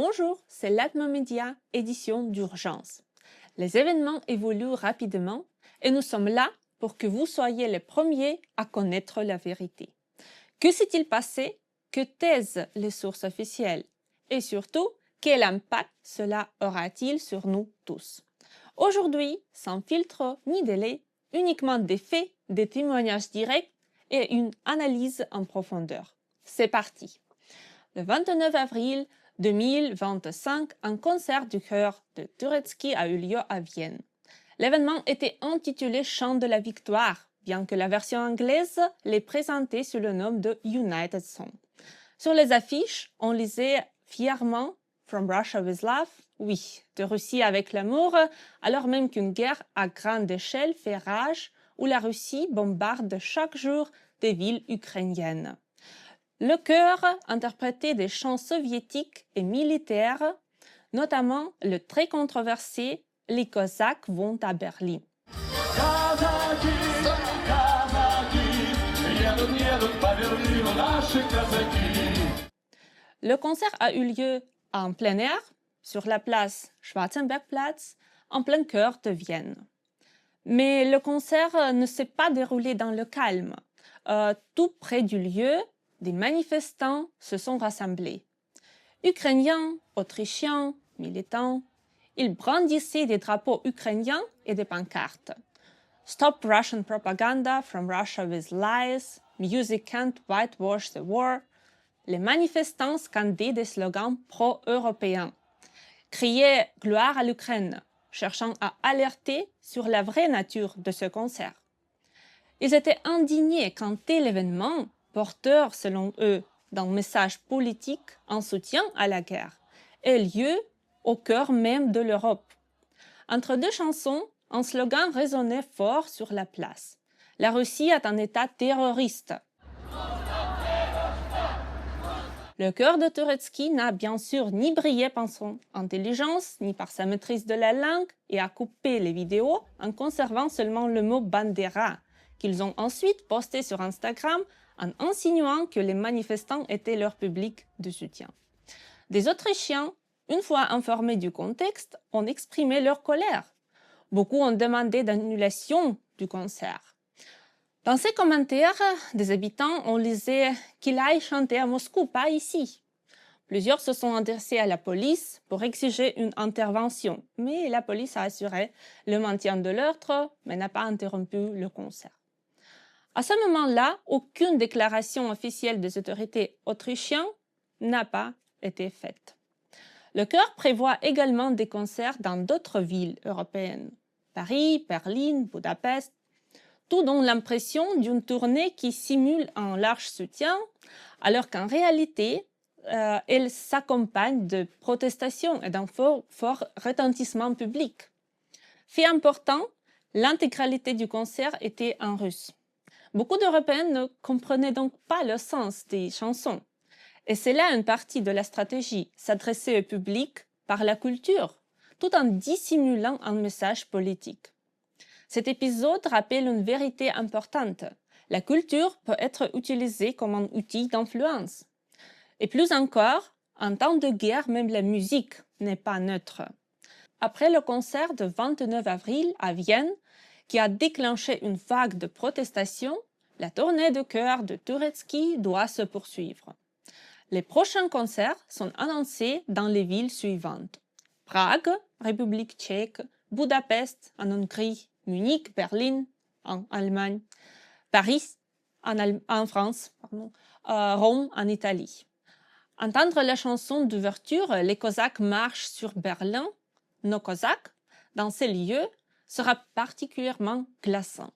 Bonjour, c'est l'Atma Média, édition d'urgence. Les événements évoluent rapidement et nous sommes là pour que vous soyez les premiers à connaître la vérité. Que s'est-il passé? Que taisent les sources officielles? Et surtout, quel impact cela aura-t-il sur nous tous? Aujourd'hui, sans filtre ni délai, uniquement des faits, des témoignages directs et une analyse en profondeur. C'est parti! Le 29 avril 2025, un concert du chœur de Turecki a eu lieu à Vienne. L'événement était intitulé Chant de la victoire, bien que la version anglaise l'ait présenté sous le nom de United Song. Sur les affiches, on lisait fièrement From Russia with Love, oui, de Russie avec l'amour, alors même qu'une guerre à grande échelle fait rage où la Russie bombarde chaque jour des villes ukrainiennes. Le chœur interprétait des chants soviétiques et militaires, notamment le très controversé « Les Cosaques vont à Berlin ». Le concert a eu lieu en plein air, sur la place Schwarzenbergplatz, en plein cœur de Vienne. Mais le concert ne s'est pas déroulé dans le calme. Tout près du lieu, des manifestants se sont rassemblés. Ukrainiens, Autrichiens, militants, ils brandissaient des drapeaux ukrainiens et des pancartes. Stop Russian propaganda from Russia with lies, music can't whitewash the war. Les manifestants scandaient des slogans pro-européens, criaient gloire à l'Ukraine, cherchant à alerter sur la vraie nature de ce concert. Ils étaient indignés quand tel événement, porteur selon eux d'un message politique en soutien à la guerre, ait lieu au cœur même de l'Europe. Entre deux chansons, un slogan résonnait fort sur la place. La Russie est un État terroriste. Le chœur de Turecki n'a bien sûr ni brillé par son intelligence, ni par sa maîtrise de la langue, et a coupé les vidéos en conservant seulement le mot Bandera, qu'ils ont ensuite posté sur Instagram en insinuant que les manifestants étaient leur public de soutien. Des Autrichiens, une fois informés du contexte, ont exprimé leur colère. Beaucoup ont demandé l'annulation du concert. Dans ces commentaires, des habitants ont lisé qu'il aille chanter à Moscou, pas ici. Plusieurs se sont adressés à la police pour exiger une intervention, mais la police a assuré le maintien de l'ordre, mais n'a pas interrompu le concert. À ce moment-là, aucune déclaration officielle des autorités autrichiennes n'a pas été faite. Le chœur prévoit également des concerts dans d'autres villes européennes, Paris, Berlin, Budapest, tout donnant l'impression d'une tournée qui simule un large soutien, alors qu'en réalité, elle s'accompagne de protestations et d'un fort retentissement public. Fait important, l'intégralité du concert était en russe. Beaucoup d'Européens ne comprenaient donc pas le sens des chansons. Et c'est là une partie de la stratégie, s'adresser au public par la culture, tout en dissimulant un message politique. Cet épisode rappelle une vérité importante. La culture peut être utilisée comme un outil d'influence. Et plus encore, en temps de guerre, même la musique n'est pas neutre. Après le concert du 29 avril à Vienne, qui a déclenché une vague de protestations, la tournée de chœur de Turecki doit se poursuivre. Les prochains concerts sont annoncés dans les villes suivantes: Prague, République tchèque, Budapest en Hongrie, Munich, Berlin en Allemagne, Paris en France, Rome en Italie. Entendre la chanson d'ouverture « Les Cosaques marchent sur Berlin », nos Cosaques, dans ces lieux, sera particulièrement glaçant.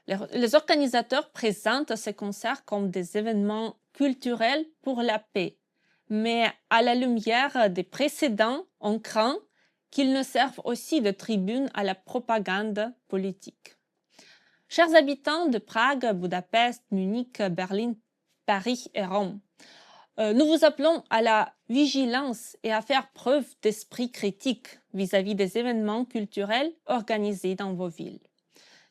Les organisateurs présentent ces concerts comme des événements culturels pour la paix, mais à la lumière des précédents, on craint qu'ils ne servent aussi de tribune à la propagande politique. Chers habitants de Prague, Budapest, Munich, Berlin, Paris et Rome, nous vous appelons à la vigilance et à faire preuve d'esprit critique vis-à-vis des événements culturels organisés dans vos villes.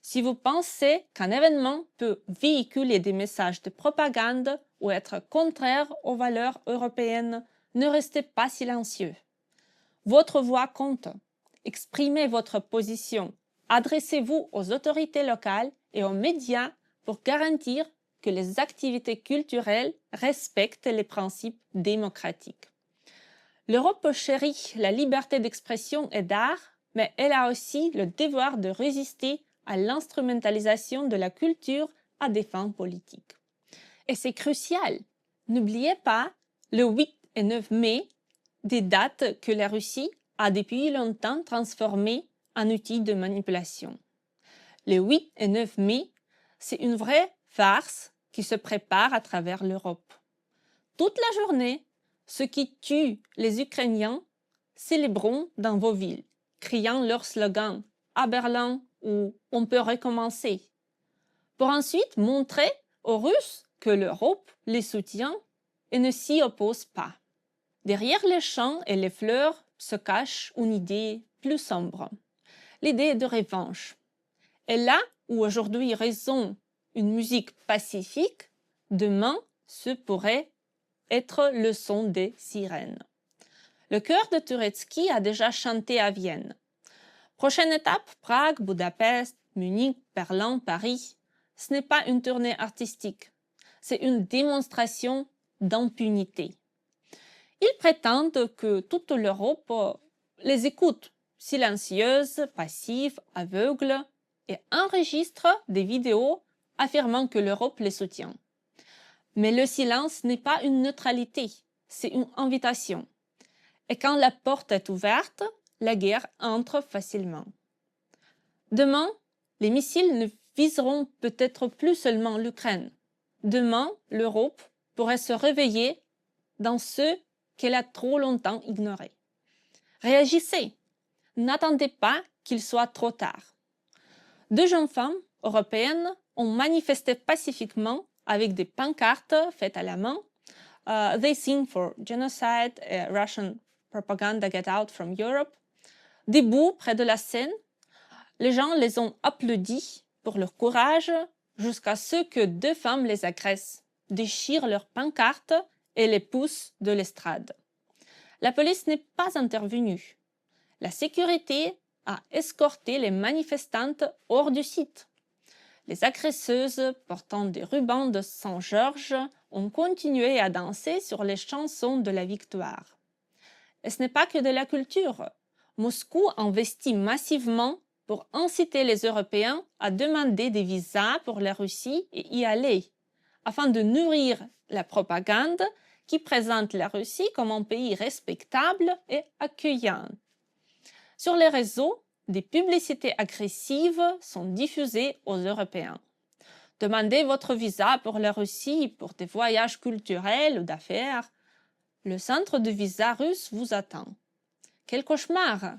Si vous pensez qu'un événement peut véhiculer des messages de propagande ou être contraire aux valeurs européennes, ne restez pas silencieux. Votre voix compte. Exprimez votre position. Adressez-vous aux autorités locales et aux médias pour garantir que les activités culturelles respectent les principes démocratiques. L'Europe chérit la liberté d'expression et d'art, mais elle a aussi le devoir de résister à l'instrumentalisation de la culture à des fins politiques. Et c'est crucial. N'oubliez pas le 8 et 9 mai, des dates que la Russie a depuis longtemps transformées en outil de manipulation. Le 8 et 9 mai, c'est une vraie farce qui se prépare à travers l'Europe. Toute la journée, ceux qui tuent les Ukrainiens célébreront dans vos villes, criant leur slogan « À Berlin » ou « On peut recommencer », pour ensuite montrer aux Russes que l'Europe les soutient et ne s'y oppose pas. Derrière les chants et les fleurs se cache une idée plus sombre, l'idée de revanche. Et là où aujourd'hui résonne une musique pacifique, demain ce pourrait être le son des sirènes. Le chœur de Turetsky a déjà chanté à Vienne. Prochaine étape, Prague, Budapest, Munich, Berlin, Paris. Ce n'est pas une tournée artistique, c'est une démonstration d'impunité. Ils prétendent que toute l'Europe les écoute, silencieuse, passive, aveugle, et enregistre des vidéos affirmant que l'Europe les soutient. Mais le silence n'est pas une neutralité, c'est une invitation. Et quand la porte est ouverte, la guerre entre facilement. Demain, les missiles ne viseront peut-être plus seulement l'Ukraine. Demain, l'Europe pourrait se réveiller dans ce qu'elle a trop longtemps ignoré. Réagissez. N'attendez pas qu'il soit trop tard. 2 jeunes femmes européennes ont manifesté pacifiquement avec des pancartes faites à la main. They sing for genocide et Russian propaganda get out from Europe. Debout près de la Seine, les gens les ont applaudis pour leur courage jusqu'à ce que 2 femmes les agressent, déchirent leurs pancartes et les poussent de l'estrade. La police n'est pas intervenue. La sécurité a escorté les manifestantes hors du site. Les agresseuses portant des rubans de Saint-Georges ont continué à danser sur les chansons de la victoire. Et ce n'est pas que de la culture. Moscou investit massivement pour inciter les Européens à demander des visas pour la Russie et y aller, afin de nourrir la propagande qui présente la Russie comme un pays respectable et accueillant. Sur les réseaux, des publicités agressives sont diffusées aux Européens. Demandez votre visa pour la Russie pour des voyages culturels ou d'affaires. Le centre de visa russe vous attend. Quel cauchemar!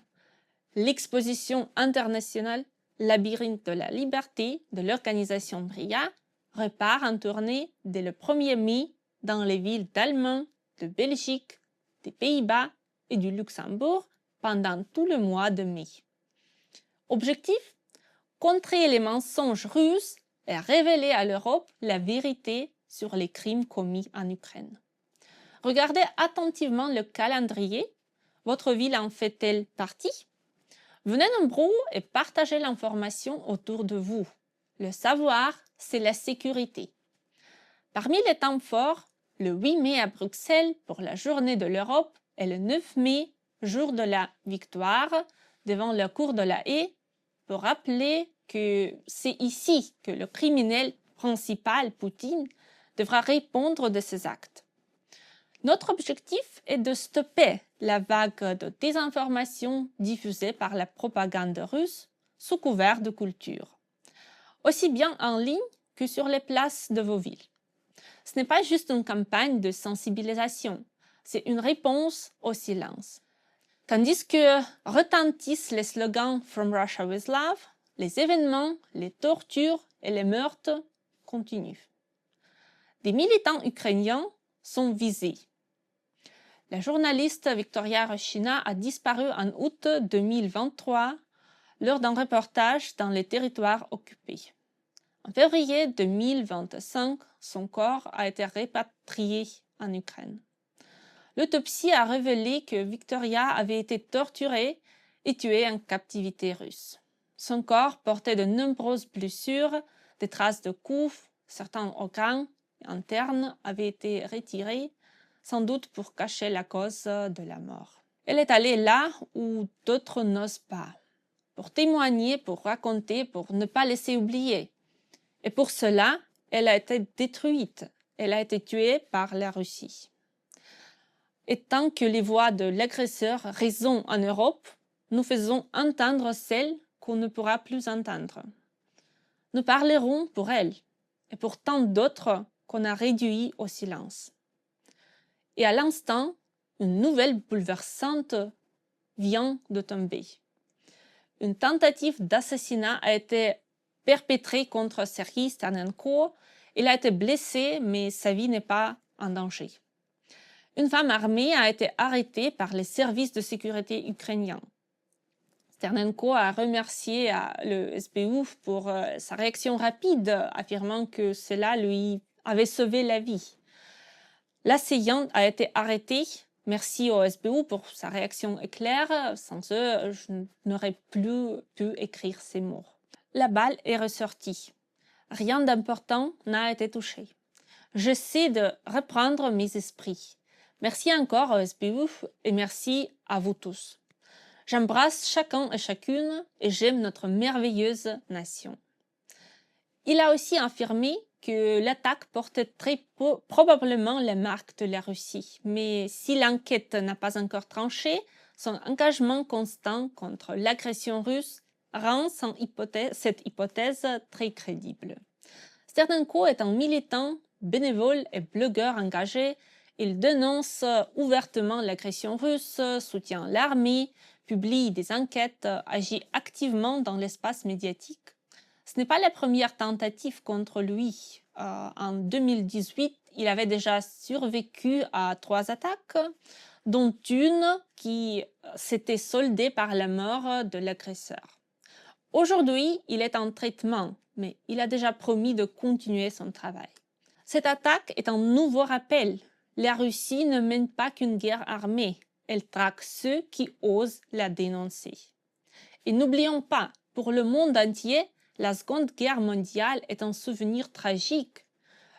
L'exposition internationale Labyrinthe de la liberté de l'organisation BRIA repart en tournée dès le 1er mai dans les villes d'Allemagne, de Belgique, des Pays-Bas et du Luxembourg pendant tout le mois de mai. Objectif: contrer les mensonges russes et révéler à l'Europe la vérité sur les crimes commis en Ukraine. Regardez attentivement le calendrier. Votre ville en fait-elle partie? Venez nombreux et partagez l'information autour de vous. Le savoir, c'est la sécurité. Parmi les temps forts, le 8 mai à Bruxelles pour la Journée de l'Europe et le 9 mai, jour de la victoire, devant la cour de la Haye, pour rappeler que c'est ici que le criminel principal, Poutine, devra répondre de ses actes. Notre objectif est de stopper la vague de désinformation diffusée par la propagande russe sous couvert de culture, aussi bien en ligne que sur les places de vos villes. Ce n'est pas juste une campagne de sensibilisation, c'est une réponse au silence. Tandis que retentissent les slogans From Russia with Love, les événements, les tortures et les meurtres continuent. Des militants ukrainiens sont visés. La journaliste Victoria Reshina a disparu en août 2023 lors d'un reportage dans les territoires occupés. En février 2025, son corps a été répatrié en Ukraine. L'autopsie a révélé que Victoria avait été torturée et tuée en captivité russe. Son corps portait de nombreuses blessures, des traces de coups, certains organes internes avaient été retirés, sans doute pour cacher la cause de la mort. Elle est allée là où d'autres n'osent pas, pour témoigner, pour raconter, pour ne pas laisser oublier. Et pour cela, elle a été détruite, elle a été tuée par la Russie. Et tant que les voix de l'agresseur résonnent en Europe, nous faisons entendre celles qu'on ne pourra plus entendre. Nous parlerons pour elle et pour tant d'autres qu'on a réduits au silence. Et à l'instant, une nouvelle bouleversante vient de tomber. Une tentative d'assassinat a été perpétrée contre Sergei Sternenko. Il a été blessé, mais sa vie n'est pas en danger. Une femme armée a été arrêtée par les services de sécurité ukrainiens. Sternenko a remercié le SBU pour sa réaction rapide, affirmant que cela lui avait sauvé la vie. L'assaillant a été arrêté. Merci au SBU pour sa réaction éclair. Sans eux, je n'aurais plus pu écrire ces mots. La balle est ressortie. Rien d'important n'a été touché. J'essaie de reprendre mes esprits. Merci encore au SBU et merci à vous tous. J'embrasse chacun et chacune et j'aime notre merveilleuse nation. Il a aussi affirmé que l'attaque portait très probablement les marques de la Russie, mais si l'enquête n'a pas encore tranché, son engagement constant contre l'agression russe rend cette hypothèse très crédible. Sternenko est un militant, bénévole et blogueur engagé. Il dénonce ouvertement l'agression russe, soutient l'armée, publie des enquêtes, agit activement dans l'espace médiatique. Ce n'est pas la première tentative contre lui. En 2018, il avait déjà survécu à 3 attaques, dont une qui s'était soldée par la mort de l'agresseur. Aujourd'hui, il est en traitement, mais il a déjà promis de continuer son travail. Cette attaque est un nouveau rappel. La Russie ne mène pas qu'une guerre armée, elle traque ceux qui osent la dénoncer. Et n'oublions pas, pour le monde entier, la Seconde Guerre mondiale est un souvenir tragique.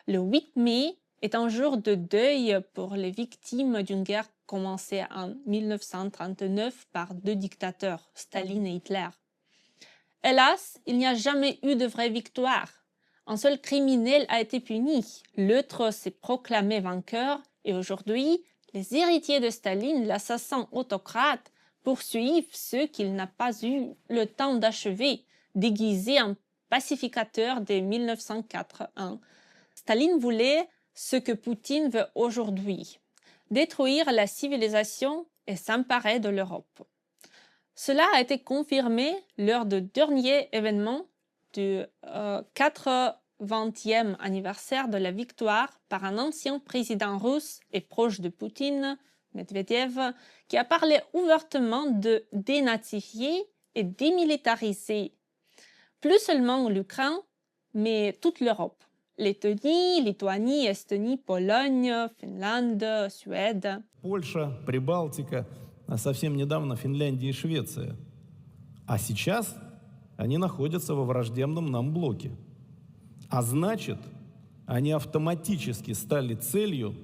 Le 8 mai est un jour de deuil pour les victimes d'une guerre commencée en 1939 par 2 dictateurs, Staline et Hitler. Hélas, il n'y a jamais eu de vraie victoire. Un seul criminel a été puni, l'autre s'est proclamé vainqueur et aujourd'hui, les héritiers de Staline, l'assassin autocrate, poursuivent ceux qu'il n'a pas eu le temps d'achever, déguisés en pacificateurs dès 1981. Staline voulait ce que Poutine veut aujourd'hui, détruire la civilisation et s'emparer de l'Europe. Cela a été confirmé lors du dernier événement du 80e anniversaire de la victoire par un ancien président russe et proche de Poutine, Medvedev, qui a parlé ouvertement de dénazifier et démilitariser plus seulement l'Ukraine, mais toute l'Europe. Lettonie, Lituanie, Estonie, Pologne, Finlande, Suède. Польша, Прибалтика, а совсем недавно Финляндия и Швеция. А сейчас они находятся во враждебном нам блоке. А значит, они автоматически стали целью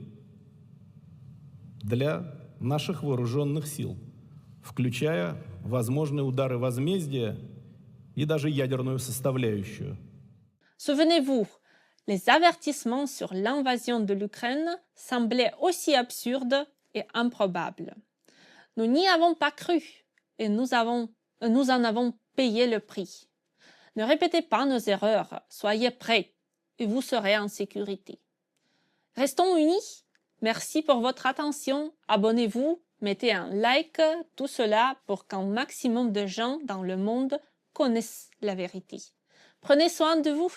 для наших вооруженных сил, включая возможные удары возмездия и даже ядерную составляющую. Souvenez-vous, les avertissements sur l'invasion de l'Ukraine semblaient aussi absurdes et improbables. Nous n'y avons pas cru et nous en avons payé le prix. Ne répétez pas nos erreurs, soyez prêts et vous serez en sécurité. Restons unis. Merci pour votre attention. Abonnez-vous, mettez un like, tout cela pour qu'un maximum de gens dans le monde connaissent la vérité. Prenez soin de vous.